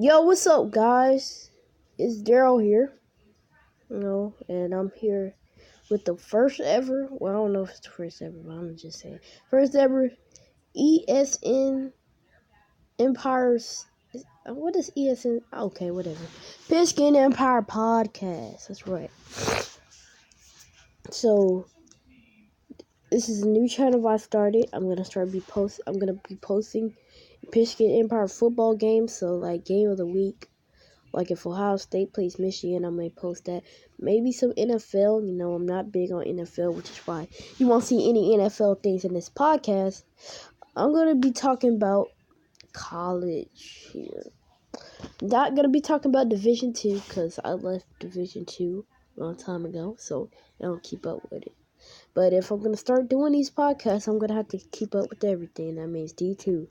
Yo, what's up, guys? It's Daryl here, and I'm here with the first ever. Well, I don't know if it's the first ever, but I'm just saying first ever ESN Empires. What is ESN? Okay, whatever. Pigskin Empire podcast. That's right. So this is a new channel I started. I'm gonna be posting Pigskin Empire football games. So like game of the week. Like if Ohio State plays Michigan, I may post that. Maybe some NFL. I'm not big on NFL, which is why you won't see any NFL things in this podcast. I'm going to be talking about college here. Not going to be talking about Division 2 because I left Division 2 a long time ago, so I don't keep up with it. But if I'm going to start doing these podcasts, I'm going to have to keep up with everything. That means D2,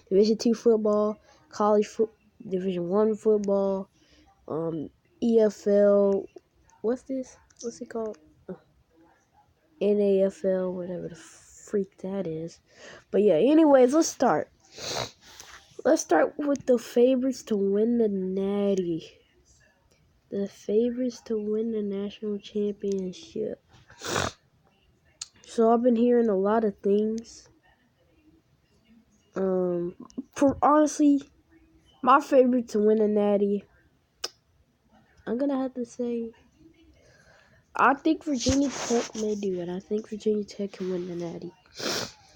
Division 2 football, Division 1 football, EFL, what's it called? NAFL, whatever the freak that is. But yeah, anyways, let's start. Let's start with the favorites to win the Natty. The favorites to win the national championship. So I've been hearing a lot of things. Honestly, my favorite to win the Natty, I'm gonna have to say, I think Virginia Tech may do it. I think Virginia Tech can win the Natty.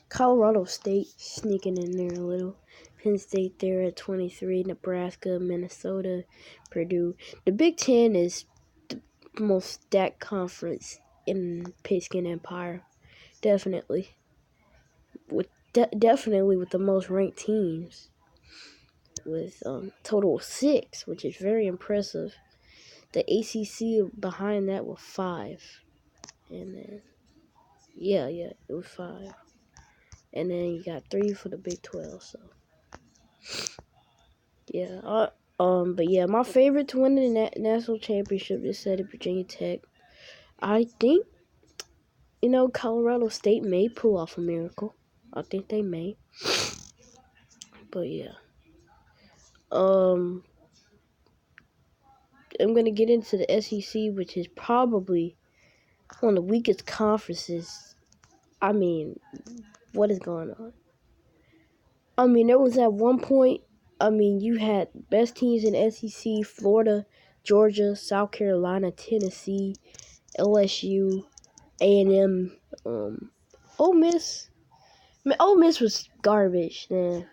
Colorado State sneaking in there a little. Penn State there at 23. Nebraska, Minnesota, Purdue. The Big Ten is the most stacked conference in Pigskin Empire. Definitely. Definitely with the most ranked teams. With total of 6, which is very impressive. The ACC behind that with 5. And then, it was 5. And then you got 3 for the Big 12, so. Yeah, but yeah, my favorite to win the national championship is set at Virginia Tech. I think, Colorado State may pull off a miracle. I think they may. But yeah. I'm gonna get into the SEC, which is probably one of the weakest conferences. I mean, what is going on? I mean, there was at one point, you had best teams in SEC, Florida, Georgia, South Carolina, Tennessee, LSU, A&M, Ole Miss. Ole Miss was garbage. Nah.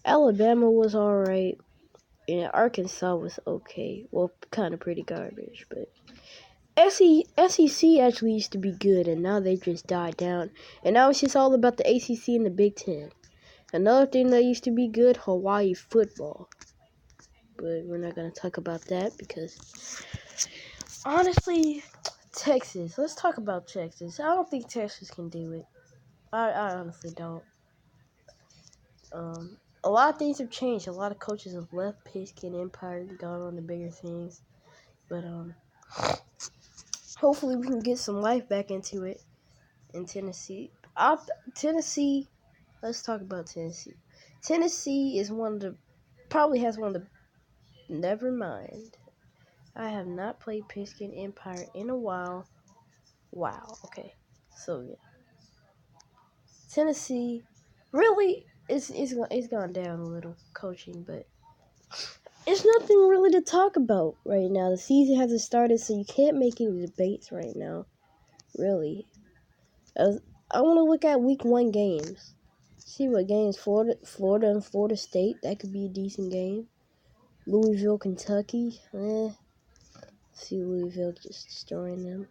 Alabama was alright. And Arkansas was okay. Well, kind of pretty garbage. But SEC actually used to be good, and now they just died down. And now it's just all about the ACC and the Big Ten. Another thing that used to be good, Hawaii football. But we're not going to talk about that because, honestly, Texas. Let's talk about Texas. I don't think Texas can do it. I honestly don't. A lot of things have changed. A lot of coaches have left Pigskin Empire and gone on to bigger things. But hopefully we can get some life back into it in Tennessee. Tennessee. Let's talk about Tennessee. Tennessee is probably has one of the. Never mind. I have not played Pigskin Empire in a while. Wow. Okay. So yeah, Tennessee really it's gone down a little coaching, but it's nothing really to talk about right now. The season hasn't started, so you can't make any debates right now. Really, I want to look at week 1 games. See what games Florida and Florida State. That could be a decent game. Louisville, Kentucky. See Louisville just destroying them.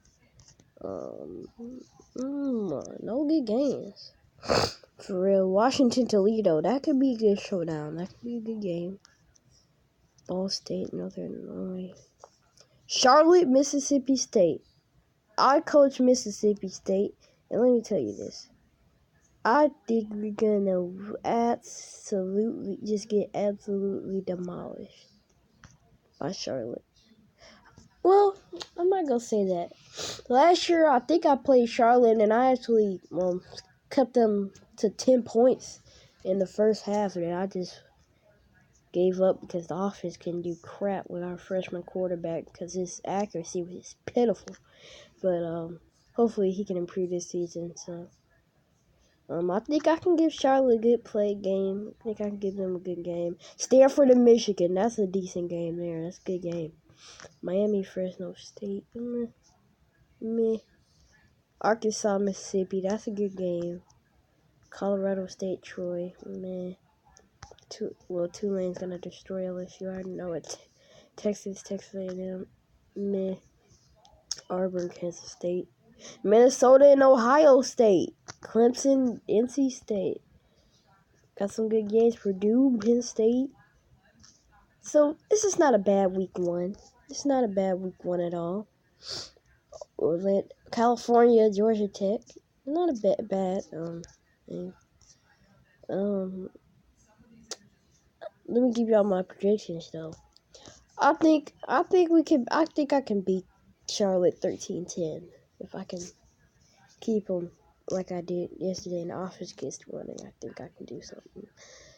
No good games. For real, Washington, Toledo. That could be a good showdown. That could be a good game. Ball State, Northern Illinois. Charlotte, Mississippi State. I coach Mississippi State, and let me tell you this. I think we're gonna get absolutely demolished by Charlotte. Well, I'm not gonna say that. Last year, I think I played Charlotte, and I actually kept them to 10 points in the first half, and gave up because the offense couldn't do crap with our freshman quarterback because his accuracy was pitiful. But hopefully he can improve this season. So I think I can give Charlotte a good play game. I think I can give them a good game. Stanford and Michigan, that's a decent game there. That's a good game. Miami, Fresno State, meh. Arkansas, Mississippi, that's a good game. Colorado State, Troy, meh. Tulane's gonna destroy LSU. I already know it. Texas A&M, meh. Auburn, Kansas State, Minnesota and Ohio State, Clemson, NC State. Got some good games. Purdue, Penn State. So this is not a bad week one. It's not a bad week one at all. California, Georgia Tech. Not a bad. Let me give y'all my predictions though. I think I can beat Charlotte 13-10 if I can keep them like I did yesterday and the offense gets running. I think I can do something.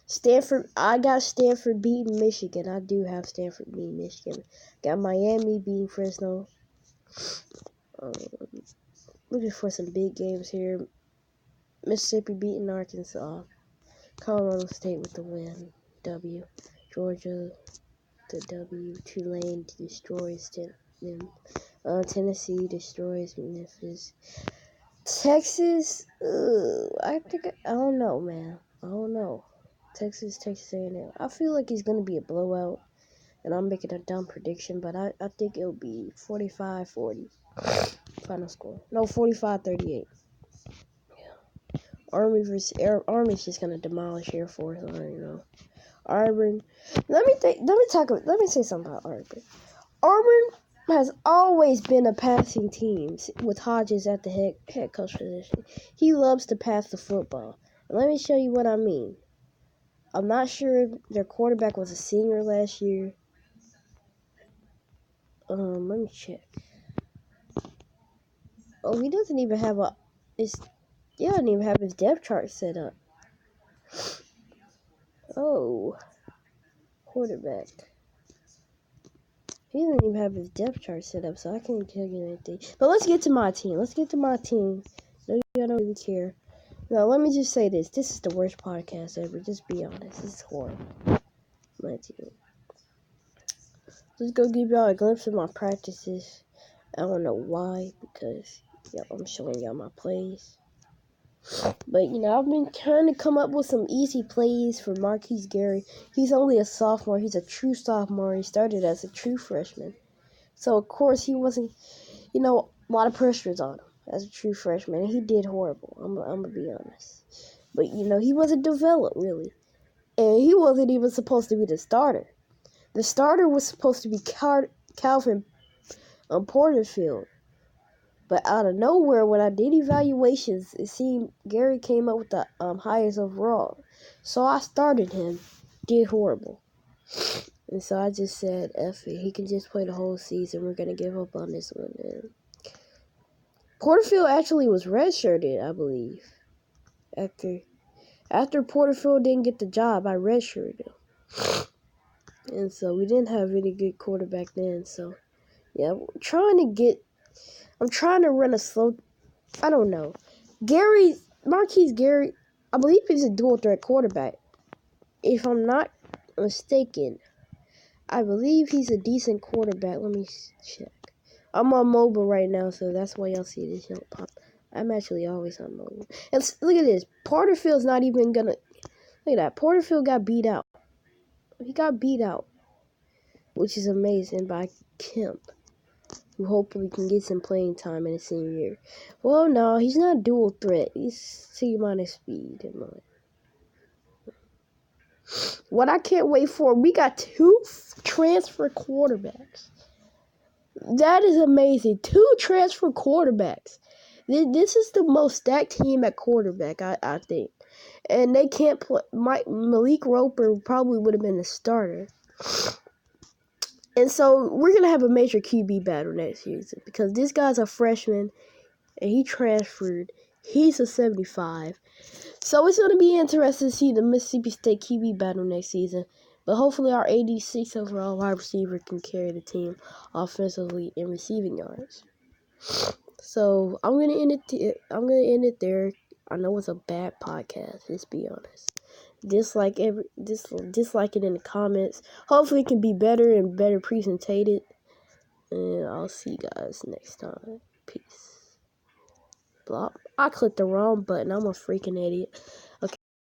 Stanford, I got Stanford beating Michigan. I do have Stanford beating Michigan. Got Miami beating Fresno. Looking for some big games here. Mississippi beating Arkansas. Colorado State with the win. W. Georgia, the W. Tulane destroys them. Tennessee destroys Memphis. Texas, I don't know, man. I don't know. Texas A&M. I feel like it's going to be a blowout, and I'm making a dumb prediction, but I think it'll be 45-40 final score. No, 45-38. Yeah. Army's just going to demolish Air Force. I don't know. Auburn. Let me say something about Auburn. Auburn has always been a passing team with Hodges at the head coach position. He loves to pass the football. And let me show you what I mean. I'm not sure if their quarterback was a senior last year. Let me check. Oh, he doesn't even have his depth chart set up. Oh, quarterback. He doesn't even have his depth chart set up, so I can't tell you anything. But let's get to my team. No, I don't really care. Now, let me just say this. This is the worst podcast ever. Just be honest. This is horrible. My team. Just go give y'all a glimpse of my practices. I don't know why, because I'm showing y'all my plays. But, I've been trying to come up with some easy plays for Marquise Gary. He's only a sophomore. He's a true sophomore. He started as a true freshman. So, of course, he wasn't, a lot of pressure is on him as a true freshman. And he did horrible. I'm going to be honest. But, he wasn't developed, really. And he wasn't even supposed to be the starter. The starter was supposed to be Calvin Porterfield. But out of nowhere, when I did evaluations, it seemed Gary came up with the highest overall. So I started him. Did horrible. And so I just said, F it. He can just play the whole season. We're going to give up on this one. And Porterfield actually was redshirted, I believe. After Porterfield didn't get the job, I redshirted him. And so we didn't have any good quarterback then. So, yeah, I'm trying to run a slow. I don't know. Marquise Gary, I believe he's a dual threat quarterback. If I'm not mistaken, I believe he's a decent quarterback. Let me check. I'm on mobile right now, so that's why y'all see this pop. I'm actually always on mobile. And look at this. Porterfield's not even gonna. Look at that. Porterfield got beat out. He got beat out, which is amazing by Kemp, who hopefully can get some playing time in his senior year. Well, no, he's not a dual threat. He's C-minus speed. What I can't wait for, we got 2 transfer quarterbacks. That is amazing. 2 transfer quarterbacks. This is the most stacked team at quarterback, I think. And they can't play. Malik Roper probably would have been the starter. And so we're going to have a major QB battle next season because this guy's a freshman and he transferred. He's a 75. So it's going to be interesting to see the Mississippi State QB battle next season. But hopefully our 86 overall wide receiver can carry the team offensively in receiving yards. So I'm gonna end it there. I know it's a bad podcast. Let's be honest. Dislike it in the comments. Hopefully it can be better and better presented. And I'll see you guys next time. Peace. Blah. I clicked the wrong button. I'm a freaking idiot. Okay.